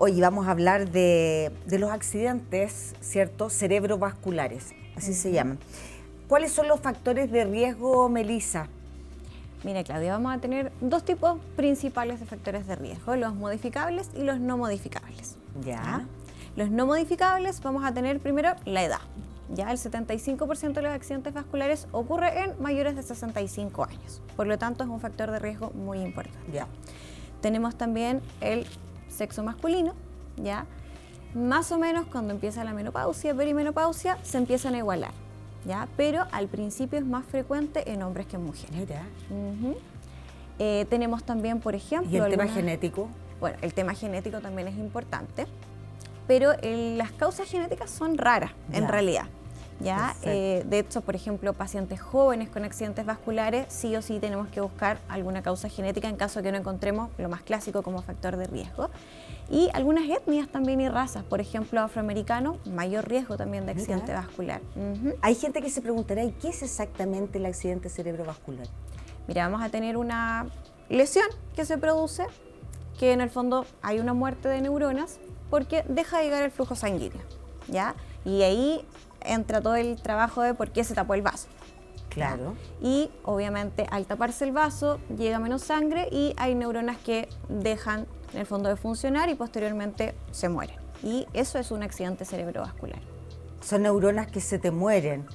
Hoy vamos a hablar de los accidentes, ¿cierto? Cerebrovasculares, así se llaman. ¿Cuáles son los factores de riesgo, Melissa? Mira, Claudia, vamos a tener dos tipos principales de factores de riesgo, los modificables y los no modificables. Ya. Los no modificables vamos a tener primero la edad. Ya el 75% de los accidentes vasculares ocurre en mayores de 65 años. Por lo tanto, es un factor de riesgo muy importante. Ya. Tenemos también el sexo masculino, ¿ya? Más o menos cuando empieza la menopausia, perimenopausia, se empiezan a igualar, ¿ya? Pero al principio es más frecuente en hombres que en mujeres. Mira. Tenemos también, por ejemplo... ¿Y el tema genético? Bueno, el tema genético también es importante, pero las causas genéticas son raras, en realidad. ¿Ya? De hecho, por ejemplo, pacientes jóvenes con accidentes vasculares, sí o sí tenemos que buscar alguna causa genética en caso de que no encontremos lo más clásico como factor de riesgo. Y algunas etnias también y razas, por ejemplo, afroamericano, mayor riesgo también de accidente vascular. Hay gente que se preguntará, ¿y qué es exactamente el accidente cerebrovascular? Mira, vamos a tener una lesión que se produce, que en el fondo hay una muerte de neuronas porque deja de llegar el flujo sanguíneo, ¿ya? Y ahí entra todo el trabajo de por qué se tapó el vaso. Claro. Y obviamente al taparse el vaso llega menos sangre y hay neuronas que dejan en el fondo de funcionar y posteriormente se mueren. Y eso es un accidente cerebrovascular. Son neuronas que se te mueren.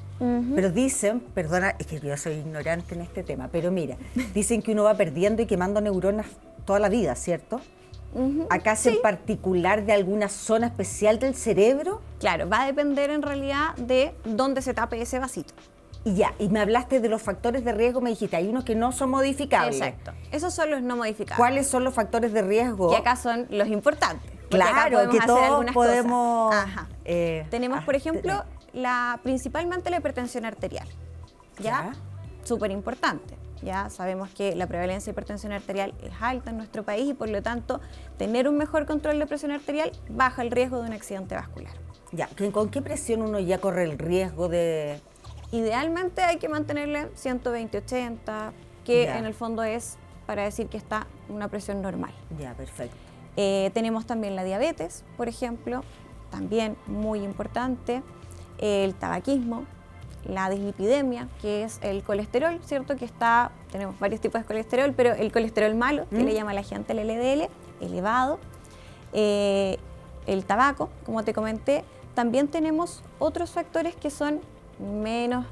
Pero dicen, perdona, es que yo soy ignorante en este tema, pero mira, dicen que uno va perdiendo y quemando neuronas toda la vida, ¿cierto? ¿Acaso en particular de alguna zona especial del cerebro? Claro, va a depender en realidad de dónde se tape ese vasito. Y ya, y me hablaste de los factores de riesgo, me dijiste, hay unos que no son modificables. Exacto, esos son los no modificables. ¿Cuáles son los factores de riesgo? Que acá son los importantes. Claro, que todos podemos... Tenemos, por ejemplo, principalmente la hipertensión arterial. ¿Ya? Súper importante. Ya sabemos que la prevalencia de hipertensión arterial es alta en nuestro país y por lo tanto tener un mejor control de presión arterial baja el riesgo de un accidente vascular. Ya, ¿con qué presión uno ya corre el riesgo de...? Idealmente hay que mantenerle 120-80, que en el fondo es para decir que está una presión normal. Ya, perfecto. Tenemos también la diabetes, por ejemplo, también muy importante, el tabaquismo, la dislipidemia, que es el colesterol, ¿cierto? Tenemos varios tipos de colesterol, pero el colesterol malo, que le llama la gente el LDL, elevado, el tabaco, como te comenté. También tenemos otros factores que son menos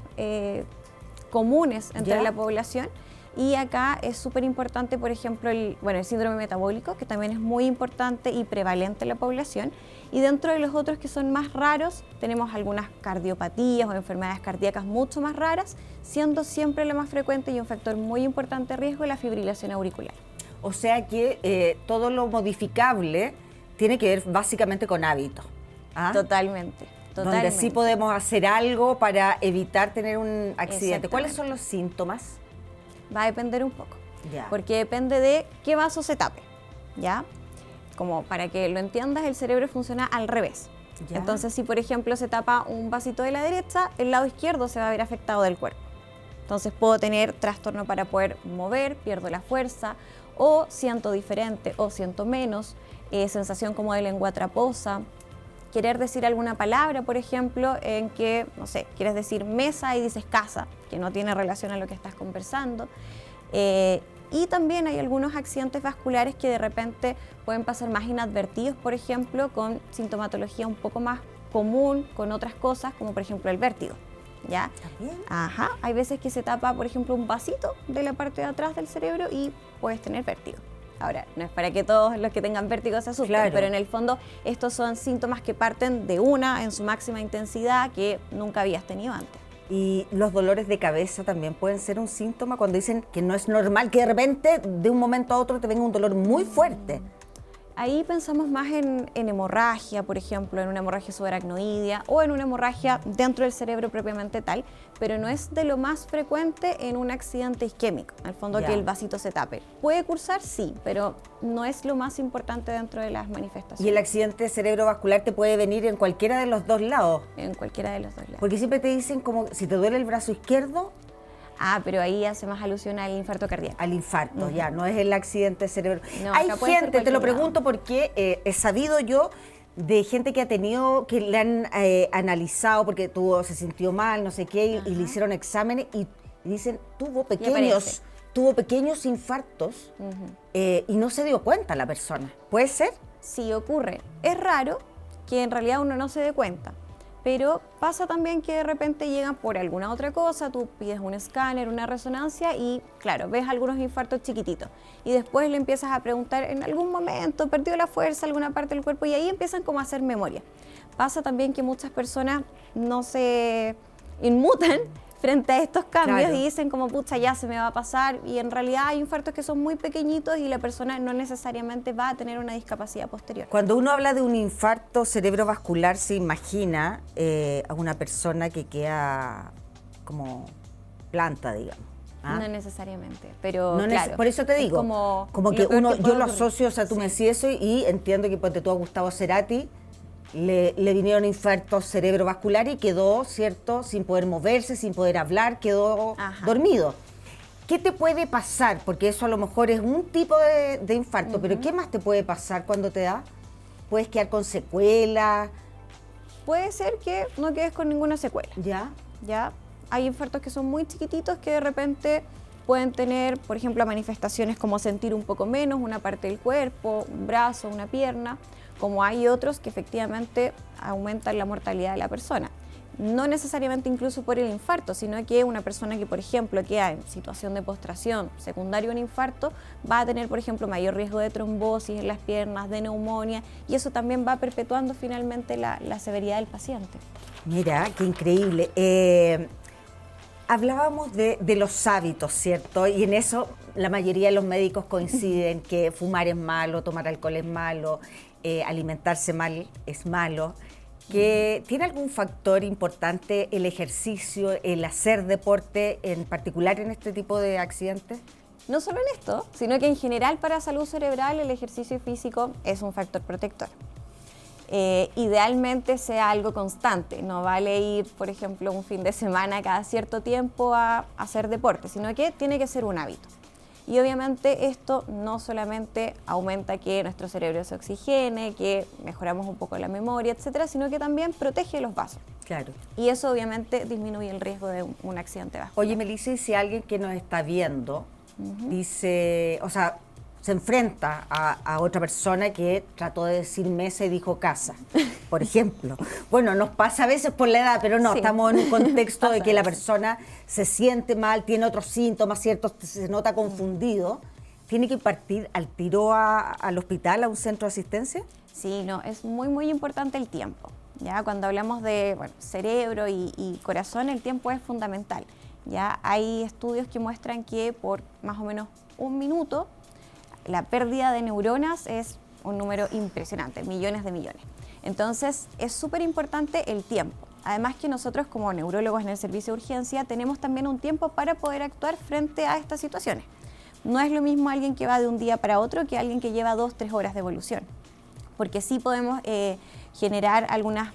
comunes entre la población, y acá es súper importante, por ejemplo, el síndrome metabólico, que también es muy importante y prevalente en la población. Y dentro de los otros que son más raros, tenemos algunas cardiopatías o enfermedades cardíacas mucho más raras, siendo siempre la más frecuente y un factor muy importante de riesgo la fibrilación auricular. O sea que todo lo modificable tiene que ver básicamente con hábitos. Totalmente. Donde sí podemos hacer algo para evitar tener un accidente. ¿Cuáles son los síntomas? Va a depender un poco, porque depende de qué vaso se tape, ¿ya? Como para que lo entiendas, el cerebro funciona al revés. Entonces, si por ejemplo se tapa un vasito de la derecha, el lado izquierdo se va a ver afectado del cuerpo. Entonces puedo tener trastorno para poder mover, pierdo la fuerza, o siento diferente, o siento menos, sensación como de lengua traposa, querer decir alguna palabra, por ejemplo, en que, no sé, quieres decir mesa y dices casa, que no tiene relación a lo que estás conversando. Y también hay algunos accidentes vasculares que de repente pueden pasar más inadvertidos, por ejemplo, con sintomatología un poco más común, con otras cosas, como por ejemplo el vértigo. ¿Ya? ¿También? Hay veces que se tapa, por ejemplo, un vasito de la parte de atrás del cerebro y puedes tener vértigo. Ahora, no es para que todos los que tengan vértigo se asusten, pero en el fondo estos son síntomas que parten de una en su máxima intensidad que nunca habías tenido antes. Y los dolores de cabeza también pueden ser un síntoma cuando dicen que no es normal que de repente, de un momento a otro, te venga un dolor muy fuerte. Ahí pensamos más en hemorragia, por ejemplo, en una hemorragia subaracnoidea o en una hemorragia dentro del cerebro propiamente tal, pero no es de lo más frecuente en un accidente isquémico, al fondo que el vasito se tape. ¿Puede cursar? Sí, pero no es lo más importante dentro de las manifestaciones. ¿Y el accidente cerebrovascular te puede venir en cualquiera de los dos lados? En cualquiera de los dos lados. Porque siempre te dicen como si te duele el brazo izquierdo, pero ahí hace más alusión al infarto cardíaco. Al infarto, ya, no es el accidente cerebral. No, hay gente, te lo lado. pregunto porque he sabido yo de gente que ha tenido, que le han analizado porque se sintió mal, no sé qué, y le hicieron exámenes y dicen, tuvo pequeños infartos y no se dio cuenta la persona. ¿Puede ser? Sí, ocurre. Es raro que en realidad uno no se dé cuenta, pero pasa también que de repente llegan por alguna otra cosa, tú pides un escáner, una resonancia y claro, ves algunos infartos chiquititos y después le empiezas a preguntar en algún momento, perdió la fuerza alguna parte del cuerpo y ahí empiezan como a hacer memoria. Pasa también que muchas personas no se inmutan frente a estos cambios y dicen como, pucha, ya se me va a pasar, y en realidad hay infartos que son muy pequeñitos y la persona no necesariamente va a tener una discapacidad posterior. Cuando uno habla de un infarto cerebrovascular, se imagina a una persona que queda como planta, digamos. No necesariamente, pero no claro. Por eso te digo, como que yo lo asocio, o sea, tú me decís eso y entiendo que ponte tú a Gustavo Cerati, le vinieron infartos cerebrovasculares y quedó, ¿cierto?, sin poder moverse, sin poder hablar, quedó dormido. ¿Qué te puede pasar? Porque eso a lo mejor es un tipo de infarto, pero ¿qué más te puede pasar cuando te da? ¿Puedes quedar con secuelas? Puede ser que no quedes con ninguna secuela. ¿Ya? Hay infartos que son muy chiquititos que de repente pueden tener, por ejemplo, manifestaciones como sentir un poco menos una parte del cuerpo, un brazo, una pierna, como hay otros que efectivamente aumentan la mortalidad de la persona. No necesariamente incluso por el infarto, sino que una persona que, por ejemplo, queda en situación de postración secundaria a un infarto, va a tener, por ejemplo, mayor riesgo de trombosis en las piernas, de neumonía, y eso también va perpetuando finalmente la severidad del paciente. Mira, qué increíble. Hablábamos de los hábitos, ¿cierto? Y en eso la mayoría de los médicos coinciden que fumar es malo, tomar alcohol es malo, alimentarse mal es malo. ¿Que tiene algún factor importante el ejercicio, el hacer deporte, en particular en este tipo de accidentes? No solo en esto, sino que en general para salud cerebral el ejercicio físico es un factor protector. Idealmente sea algo constante, no vale ir, por ejemplo, un fin de semana cada cierto tiempo a hacer deporte, sino que tiene que ser un hábito. Y obviamente esto no solamente aumenta que nuestro cerebro se oxigene, que mejoramos un poco la memoria, etcétera, sino que también protege los vasos. Claro. Y eso obviamente disminuye el riesgo de un accidente vascular. Oye, Melissa, y si alguien que nos está viendo dice, o sea, se enfrenta a otra persona que trató de decir mesa y dijo casa, por ejemplo. Bueno, nos pasa a veces por la edad, pero no, estamos en un contexto de que la persona se siente mal, tiene otros síntomas, ¿cierto? Se nota confundido. ¿Tiene que partir al tiro al hospital, a un centro de asistencia? Sí, no, es muy, muy importante el tiempo. ¿Ya? Cuando hablamos de cerebro y corazón, el tiempo es fundamental. ¿Ya? Hay estudios que muestran que por más o menos un minuto, la pérdida de neuronas es un número impresionante, millones de millones. Entonces, es súper importante el tiempo. Además que nosotros como neurólogos en el servicio de urgencia tenemos también un tiempo para poder actuar frente a estas situaciones. No es lo mismo alguien que va de un día para otro que alguien que lleva 2-3 horas de evolución. Porque sí podemos generar algunas,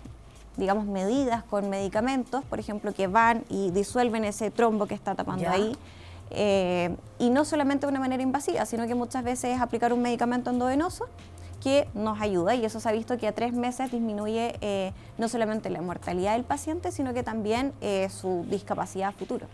digamos, medidas con medicamentos, por ejemplo, que van y disuelven ese trombo que está tapando ahí. Y no solamente de una manera invasiva, sino que muchas veces es aplicar un medicamento endovenoso que nos ayuda, y eso se ha visto que a 3 meses disminuye no solamente la mortalidad del paciente, sino que también su discapacidad futura.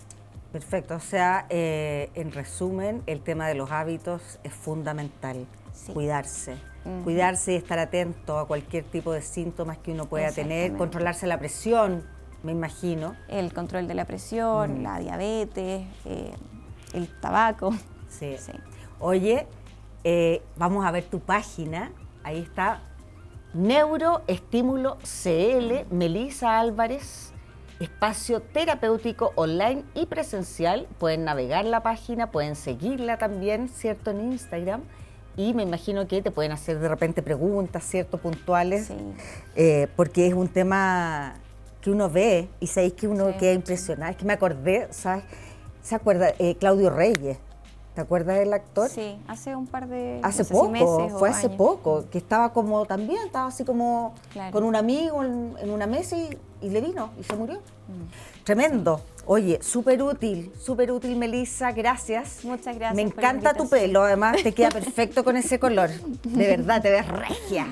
Perfecto, o sea, en resumen, el tema de los hábitos es fundamental, cuidarse. Cuidarse y estar atento a cualquier tipo de síntomas que uno pueda tener, controlarse la presión, me imagino. El control de la presión, la diabetes, el tabaco. Sí. Oye, vamos a ver tu página. Ahí está, Neuroestímulo CL, Melissa Álvarez, espacio terapéutico online y presencial. Pueden navegar la página, pueden seguirla también, ¿cierto?, en Instagram. Y me imagino que te pueden hacer de repente preguntas, ¿cierto?, puntuales, porque es un tema que uno ve y sabéis que uno queda impresionado. Es que me acordé, ¿sabes? ¿Se acuerda? Claudio Reyes. ¿Te acuerdas del actor? Sí, hace un par de hace poco, meses fue o hace años. poco, que estaba así como Claro. con un amigo en una mesa y le vino y se murió. Tremendo. Oye, súper útil, Melissa, gracias. Muchas gracias. Me por la encanta tu invitación. pelo, además te queda perfecto con ese color. De verdad, te ves regia.